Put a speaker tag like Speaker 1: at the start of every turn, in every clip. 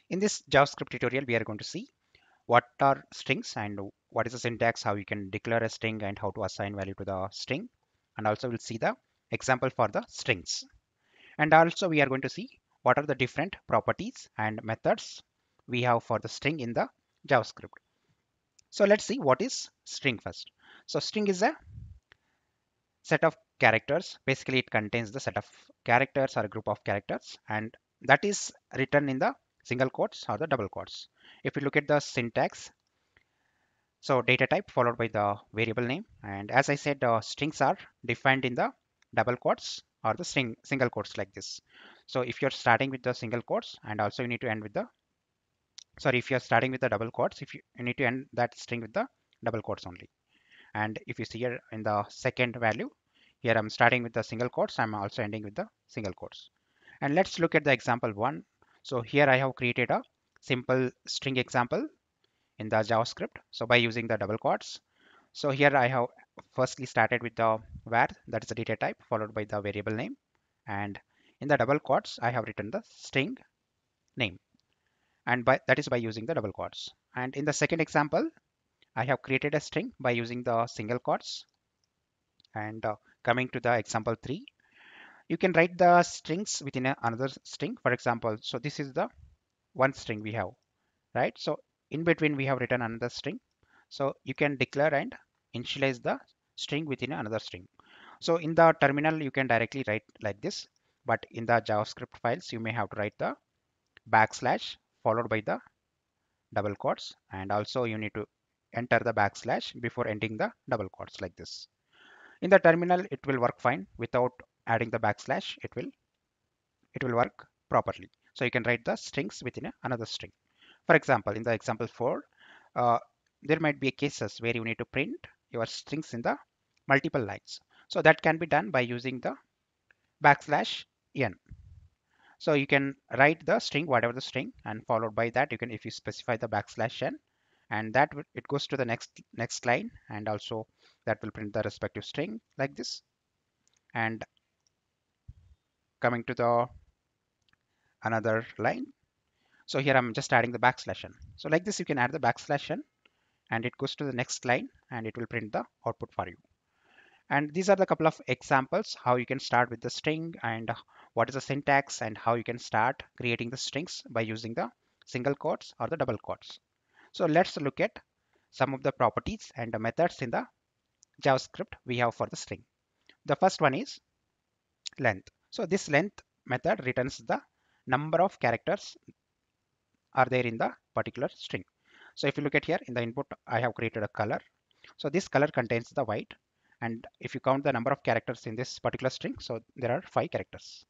Speaker 1: In this JavaScript tutorial, we are going to see what are strings and what is the syntax, how you can declare a string and how to assign value to the string. And also we'll see the example for the strings. And also we are going to see what are the different properties and methods we have for the string in the JavaScript. So let's see what is string first. So string is a set of characters. Basically, it contains the set of characters or a group of characters, and that is written in the single quotes or the double quotes. If you look at the syntax, so data type followed by the variable name, and as I said, strings are defined in the double quotes or the single quotes like this. So if you're starting with the single quotes and also you need to end with the sorry, if you're starting with the double quotes, if you need to end that string with the double quotes only. And if you see here in the second value, here I'm starting with the single quotes, I'm also ending with the single quotes. And let's look at the example one. So here I have created a simple string example in the JavaScript. So by using the double quotes. So here I have firstly started with the var, that is the data type, followed by the variable name. And in the double quotes, I have written the string name. And that is by using the double quotes. And in the second example, I have created a string by using the single quotes. And coming to the example 3, you can write the strings within another string. For example, so this is the one string we have, right? So in between we have written another string. So you can declare and initialize the string within another string. So in the terminal, you can directly write like this, but in the JavaScript files, you may have to write the backslash followed by the double quotes, and also you need to enter the backslash before ending the double quotes like this. In the terminal, it will work fine without adding the backslash. It will work properly. So you can write the strings within another string. For example, in the example 4, uh, there might be cases where you need to print your strings in the multiple lines. So that can be done by using the backslash n. So you can write the string, whatever the string, and followed by that, you can, if you specify the backslash n, and that it goes to the next line, and also that will print the respective string like this. And coming to the another line, so here I'm just adding the backslash n. So like this, you can add the backslash n, and it goes to the next line, and it will print the output for you. And these are the couple of examples how you can start with the string and what is the syntax and how you can start creating the strings by using the single quotes or the double quotes. So let's look at some of the properties and the methods in the JavaScript we have for the string. The first one is length. So this length method returns the number of characters are there in the particular string. So if you look at here in the input, I have created a color. So this color contains the white. And if you count the number of characters in this particular string, so there are 5 characters.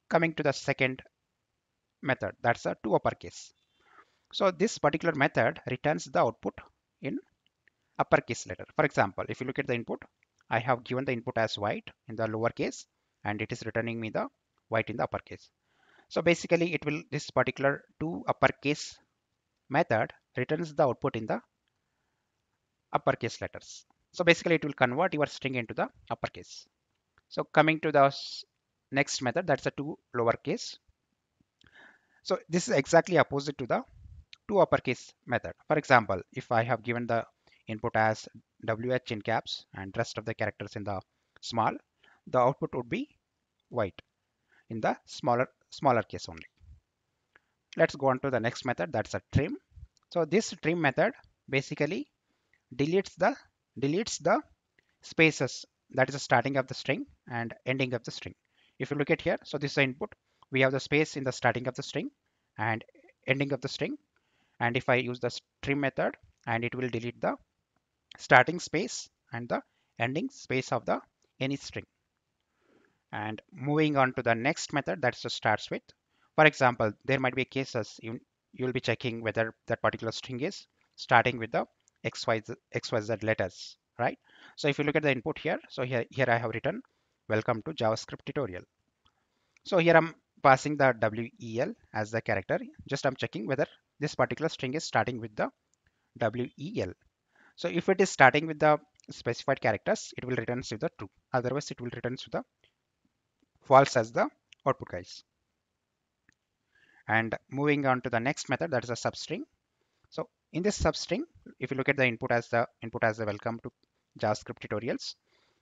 Speaker 1: Coming to the second method, that's a to uppercase. So this particular method returns the output in uppercase letter. For example, if you look at the input, I have given the input as white in the lowercase, and it is returning me the white in the uppercase. So basically, it will this particular to uppercase method returns the output in the uppercase letters. So basically, it will convert your string into the uppercase. So coming to the next method, that's a to lowercase. So this is exactly opposite to the to uppercase method. For example, if I have given the input as WH in caps and rest of the characters in the small, the output would be white in the smaller case only. Let's go on to the next method, that's a trim. So this trim method basically deletes the spaces, that is the starting of the string and ending of the string. If you look at here, so this is the input, we have the space in the starting of the string and ending of the string. And if I use the trim method, and it will delete the starting space and the ending space of the any string. And moving on to the next method, that just starts with, for example, there might be cases you'll be checking whether that particular string is starting with the xyz letters, right? So if you look at the input here, so here I have written welcome to JavaScript tutorial. So here I'm passing the WEL as the character. Just I'm checking whether this particular string is starting with the WEL. So if it is starting with the specified characters, it will return with the true. Otherwise, it will return with the false as the output, guys. And moving on to the next method, that is a substring. So in this substring, if you look at the input as the welcome to JavaScript tutorials,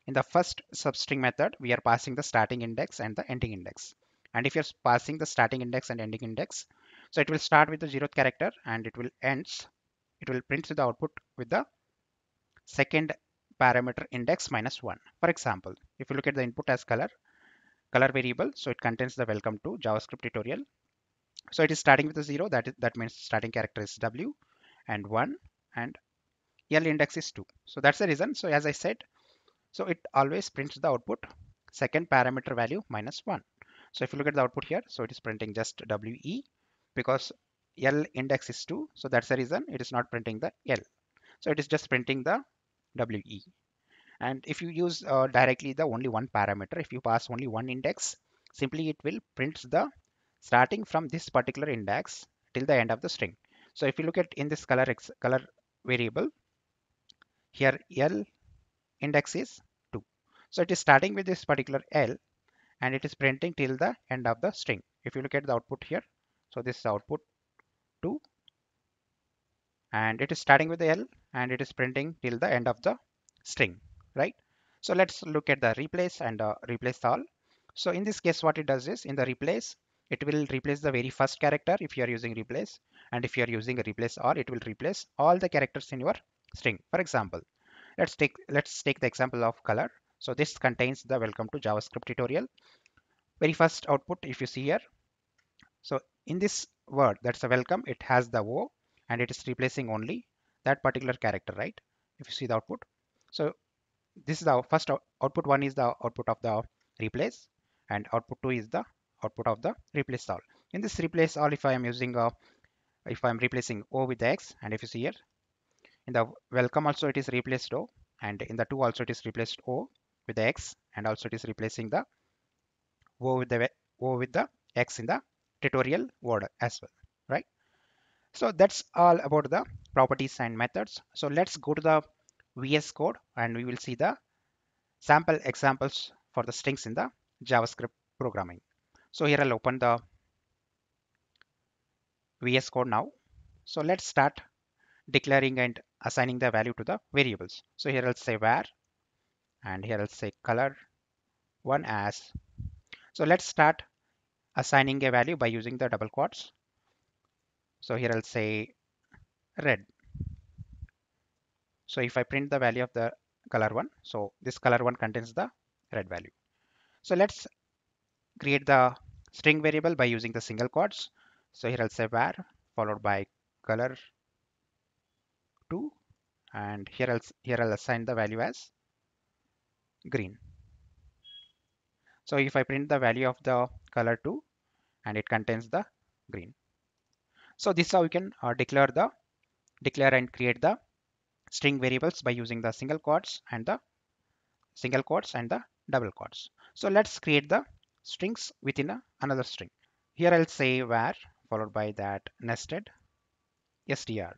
Speaker 1: in the first substring method, we are passing the starting index and the ending index. And if you're passing the starting index and ending index, so it will start with the 0th character and it will print the output with the second parameter index minus 1. For example, if you look at the input as color variable, so it contains the welcome to JavaScript tutorial. So it is starting with a 0, that means starting character is W, and 1, and L index is 2. So that's the reason. So as I said, so it always prints the output second parameter value minus 1. So if you look at the output here, so it is printing just WE because L index is 2. So that's the reason it is not printing the L. So it is just printing the WE. And if you use directly the only one parameter, if you pass only one index, simply it will print the starting from this particular index till the end of the string. So if you look at in this color variable, here L index is 2. So it is starting with this particular L and it is printing till the end of the string. If you look at the output here, so this is output 2 and it is starting with the L and it is printing till the end of the string, right? So let's look at the replace and replace all. So in this case, what it does is in the replace, it will replace the very first character if you are using replace, and if you are using a replace all, it will replace all the characters in your string. For example, let's take the example of color. So this contains the welcome to JavaScript tutorial. Very first output, if you see here, so in this word, that's a welcome, it has the O and it is replacing only that particular character, right? If you see the output. So this is the first output. One is the output of the replace and output 2 is the output of the replace all. In this replace all, if I am using if I am replacing O with the X, and if you see here in the welcome also it is replaced O, and in the 2 also it is replaced O with the X, and also it is replacing the O with the X in the tutorial word as well, right? So that's all about the properties and methods. So let's go to the VS Code and we will see the sample examples for the strings in the JavaScript programming. So here I'll open the VS Code now. So let's start declaring and assigning the value to the variables. So here I'll say var, and here I'll say color one as. So let's start assigning a value by using the double quotes. So here I'll say red. So if I print the value of the color one, so this color one contains the red value. So let's create the string variable by using the single quotes. So here I'll say var followed by color 2, and here I'll assign the value as green. So if I print the value of the color 2 and it contains the green. So this is how you can declare and create the string variables by using the single quotes and the double quotes. So let's create the strings within another string. Here I'll say var followed by that nested str.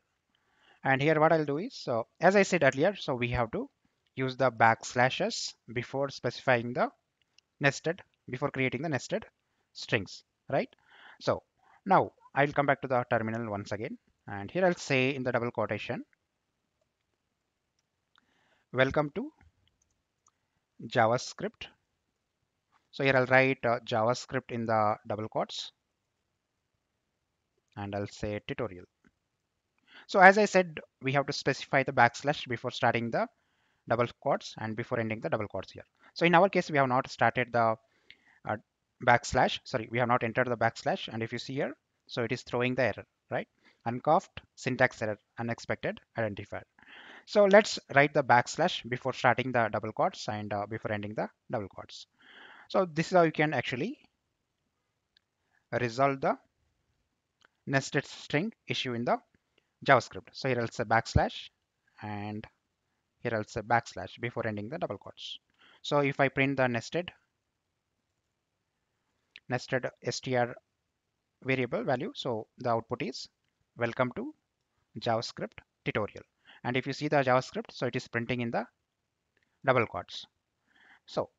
Speaker 1: And here what I'll do is, so as I said earlier, so we have to use the backslashes before specifying the before creating the nested strings, right? So now I'll come back to the terminal once again, and here I'll say in the double quotation, welcome to JavaScript. So here I'll write JavaScript in the double quotes, and I'll say tutorial. So as I said, we have to specify the backslash before starting the double quotes and before ending the double quotes here. So in our case, we have not started the backslash, sorry, we have not entered the backslash, and if you see here, so it is throwing the error, right? Uncoughed syntax error, unexpected identifier. So let's write the backslash before starting the double quotes and before ending the double quotes. So this is how you can actually resolve the nested string issue in the JavaScript. So here I'll say backslash, and here I'll say backslash before ending the double quotes. So if I print the nested str variable value, so the output is welcome to JavaScript tutorial. And if you see the JavaScript, so it is printing in the double quotes. So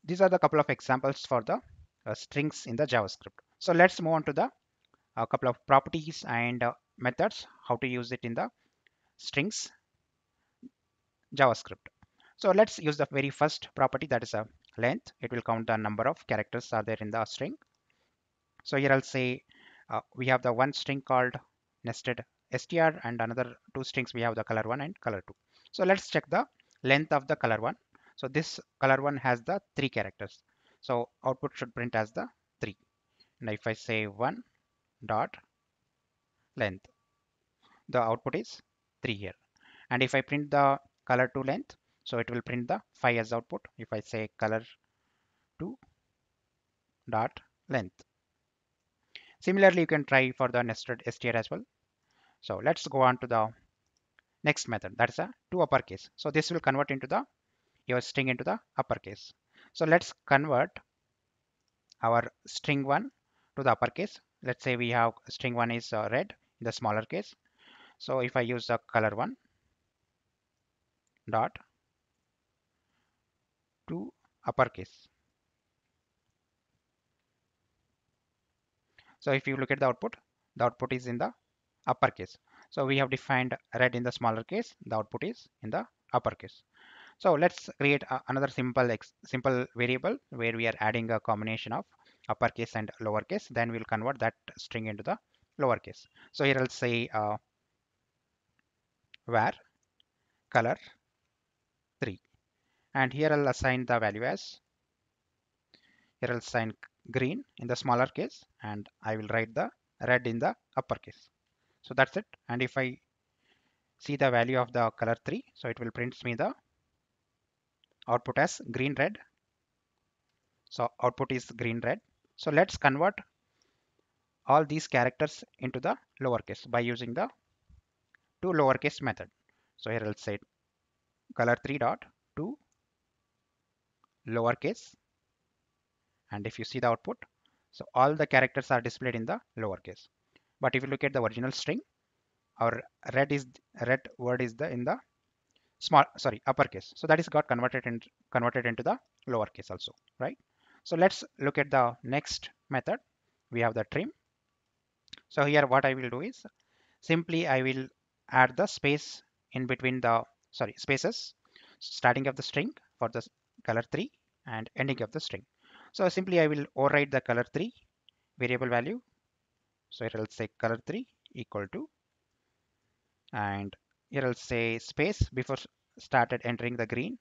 Speaker 1: these are the couple of examples for the strings in the JavaScript. So let's move on to the a couple of properties and methods, how to use it in the strings JavaScript. So let's use the very first property, that is a length. It will count the number of characters are there in the string. So here I'll say we have the one string called nested str and another two strings we have the color1 and color2. So let's check the length of the color1. So this color1 has the 3 characters. So output should print as the 3. And if I say 1 dot length, the output is 3 here. And if I print the color2 length, so it will print the 5 as output. If I say color2 dot length. Similarly, you can try for the nested str as well. So let's go on to the next method. That's a to uppercase. So this will convert into the your string into the uppercase. So let's convert our string one to the uppercase. Let's say we have string one is red in the smaller case. So if I use the color one dot to uppercase. So if you look at the output is in the uppercase. So we have defined red in the smaller case. The output is in the uppercase. So let's create another simple variable where we are adding a combination of uppercase and lowercase. Then we'll convert that string into the lowercase. So here I'll say var color 3, and here I'll assign the value as, here I'll assign green in the smaller case, and I will write the red in the uppercase. So that's it. And if I see the value of the color 3, so it will print me the output as green red. So output is green red. So let's convert all these characters into the lowercase by using the to lowercase method. So here I'll say color3 dot to lowercase, and if you see the output, so all the characters are displayed in the lowercase. But if you look at the original string, our red word is the in the uppercase. So that is got converted into the lowercase also, right? So let's look at the next method. We have the trim. So here what I will do is simply I will add the space in between the spaces starting of the string for the color3 and ending of the string. So simply I will override the color3 variable value. So here I'll say color3 equal to, and here I'll say space before started entering the green,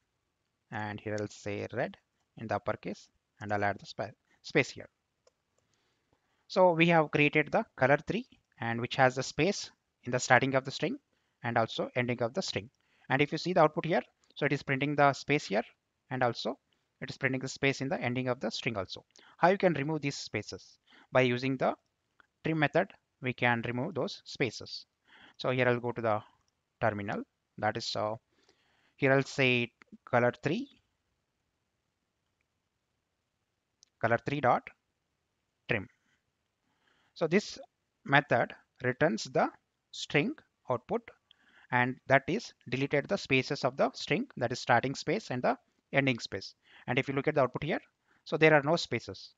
Speaker 1: and here I'll say red in the uppercase, and I'll add the space here. So we have created the color3, and which has the space in the starting of the string and also ending of the string. And if you see the output here, so it is printing the space here, and also it is printing the space in the ending of the string also. How you can remove these spaces? By using the trim method, we can remove those spaces. So here I'll go to the terminal. That is here I'll say color3 dot trim. So this method returns the string output, and that is deleted the spaces of the string, that is starting space and the ending space. And if you look at the output here, so there are no spaces.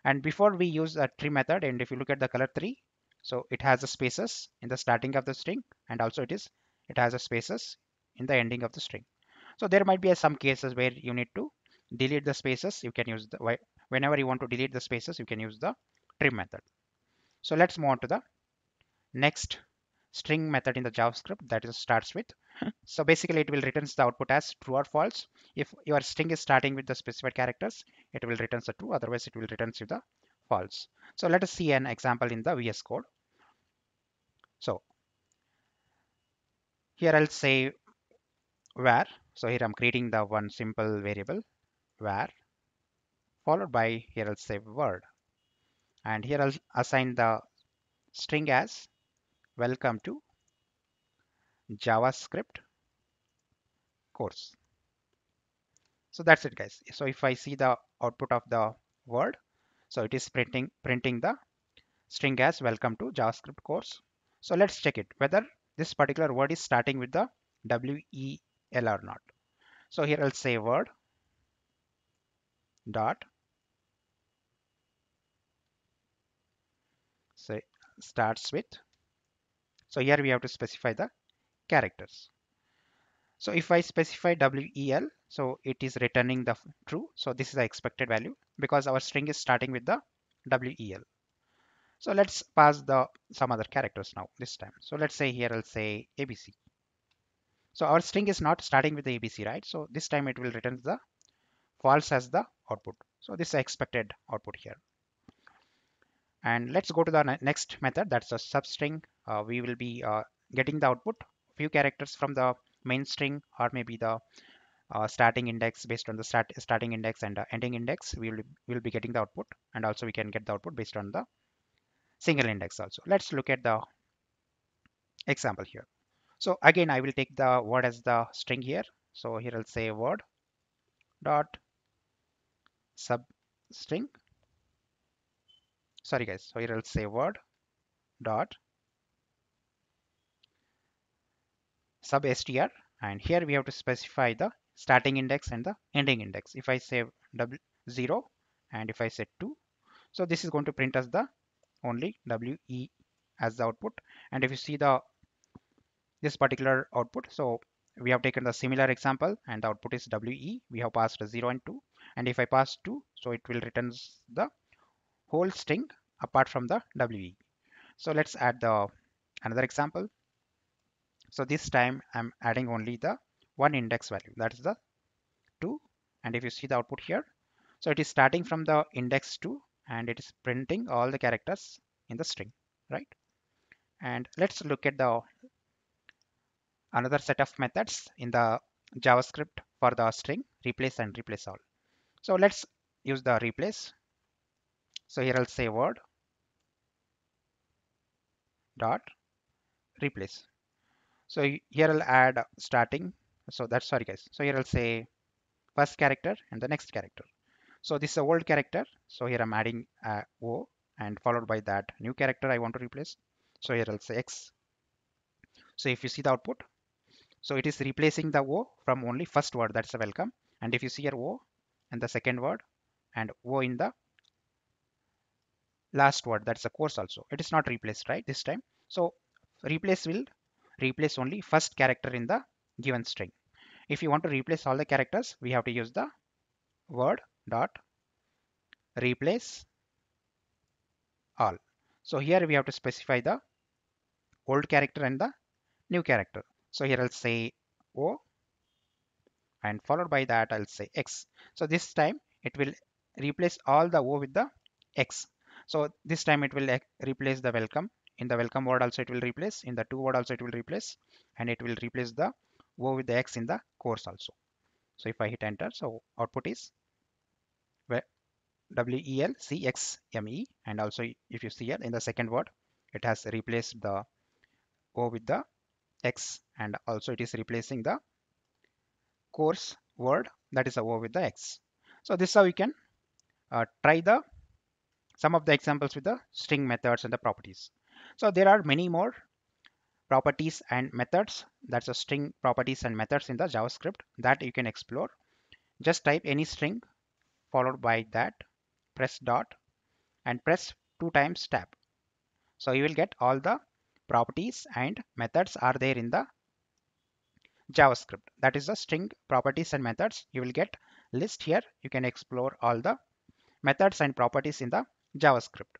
Speaker 1: And before we use a trim method, and if you look at the color3, so it has the spaces in the starting of the string, and also it has the spaces in the ending of the string. So there might be some cases where you need to delete the spaces. You can use the whenever you want to delete the spaces, you can use the trim method. So let's move on to the next string method in the JavaScript, that is starts with. So basically it will returns the output as true or false. If your string is starting with the specified characters, it will return the true, otherwise it will return you the false. So let us see an example in the VS Code. So here I'll say var. So here I'm creating the one simple variable var, followed by here I'll say word, and here I'll assign the string as welcome to JavaScript course. So that's it, guys. So if I see the output of the word, so it is printing the string as welcome to JavaScript course. So let's check it whether this particular word is starting with the WEL or not. So here I'll say word dot So it starts with, so here we have to specify the characters. So if I specify WEL, so it is returning the true. So this is the expected value because our string is starting with the WEL. So let's pass the some other characters now this time. So let's say here I'll say ABC. So our string is not starting with the ABC, right? So this time it will return the false as the output. So this is the expected output here. And let's go to the next method, that's a substring. We will be getting the output, few characters from the main string or maybe the starting index. Based on the starting index and ending index, we will be getting the output, and also we can get the output based on the single index also. Let's look at the example here. So again, I will take the word as the string here. So here I'll say word dot substring. Sorry guys. So here I'll say word dot substr, and here we have to specify the starting index and the ending index. If I say w0 and if I say 2, so this is going to print us the only we as the output. And if you see the this particular output, so we have taken the similar example and the output is we. We have passed 0 and 2, and if I pass 2, so it will return the whole string apart from the we. So let's add the another example. So this time I'm adding only the one index value, that is the 2. And if you see the output here, so it is starting from the index 2 and it is printing all the characters in the string, right? And let's look at the another set of methods in the JavaScript for the string replace and replace all. So let's use the replace. So here I'll say word dot replace. So here I'll add starting. So that's sorry guys. So here I'll say first character and the next character. So this is a old character. So here I'm adding O and followed by that new character I want to replace. So here I'll say X. So if you see the output, so it is replacing the O from only first word, that's a welcome. And if you see here O and the second word and O in the last word, that's a course also. It is not replaced, right, this time. So replace will replace only first character in the given string. If you want to replace all the characters, we have to use the word dot replace all. So here we have to specify the old character and the new character. So here I'll say O and followed by that I'll say X. So this time it will replace all the O with the X. So this time it will replace the welcome. In the welcome word also it will replace. In the to word also it will replace. And it will replace the O with the X in the course also. So if I hit enter, so output is WELCXME. And also if you see here in the second word, it has replaced the O with the X, and also it is replacing the course word, that is a O with the X. So this is how you can try the some of the examples with the string methods and the properties. So there are many more properties and methods, that's a string properties and methods in the JavaScript that you can explore. Just type any string followed by that, press dot and press 2 times tab. So you will get all the properties and methods are there in the JavaScript. That is the string properties and methods. You will get list here. You can explore all the methods and properties in the JavaScript.